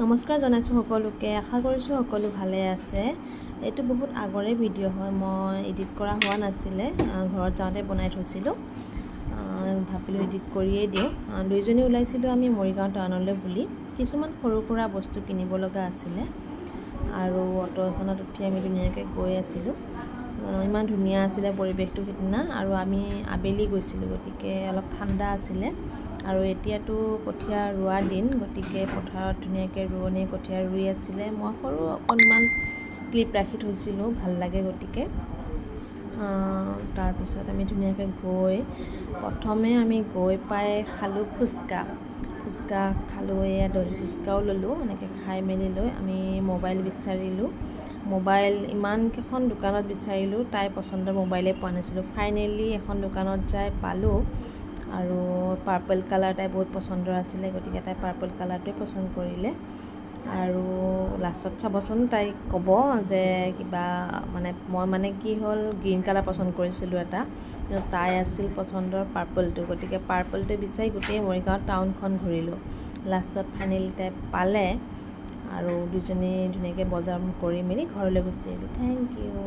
নমস্কাৰ জনাইছোঁ সকলোকে। আশা কৰিছোঁ সকলো ভালে আছে। এইটো বহুত আগৰে ভিডিঅ' হয়, মই এডিট কৰা হোৱা নাছিলে, ঘৰত যাওঁতে বনাই থৈছিলোঁ। ভাবিলোঁ এডিট কৰিয়েই দিওঁ। দুইজনী ওলাইছিলোঁ আমি মৰিগাঁও টাউনলৈ বুলি। কিছুমান সৰু সুৰা বস্তু কিনিব লগা আছিলে আৰু অটো এখনত উঠি আমি ধুনীয়াকৈ গৈ আছিলোঁ। ইমান ধুনীয়া আছিলে পৰিৱেশটো সিদিনা, আৰু আমি আবেলি গৈছিলোঁ, গতিকে অলপ ঠাণ্ডা আছিলে। আৰু এতিয়াতো কঠীয়া ৰোৱা দিন, গতিকে পথাৰত ধুনীয়াকৈ ৰোৱনীয়ে কঠীয়া ৰুই আছিলে। মই সৰু অকণমান ক্লিপ ৰাখি থৈছিলোঁ, ভাল লাগে গতিকে। তাৰপিছত আমি ধুনীয়াকৈ প্ৰথমে আমি গৈ পাই খালোঁ ফুচকা খালোঁ, এয়া দহি ফুচকাও ল'লোঁ। এনেকৈ খাই মেলি লৈ আমি মোবাইল বিচাৰিলোঁ। মোবাইল ইমানকেইখন দোকানত বিচাৰিলোঁ, তাই পচন্দৰ মোবাইলেই পোৱা নাছিলোঁ। ফাইনেলি এখন দোকানত যাই পালোঁ, আৰু পাৰ্পল কালাৰ তাই বহুত পচন্দৰ আছিলে, গতিকে তাই পাৰ্পল কালাৰটোৱে পচন্দ কৰিলে। আৰু লাষ্টত চাবচোন তাই ক'ব যে কিবা মই কি হ'ল গ্ৰীণ কালাৰ পচন্দ কৰিছিলোঁ এটা, কিন্তু তাই আছিল পচন্দৰ পাৰ্পলটো, গতিকে পাৰ্পলটো বিচাৰি গোটেই মৰিগাঁও টাউনখন ঘূৰিলোঁ। লাষ্টত ফাইনেলি তাই পালে, আৰু দুজনী ধুনীয়াকৈ বজাৰ কৰি মেলি ঘৰলৈ গুচি আহিলোঁ। Thank U.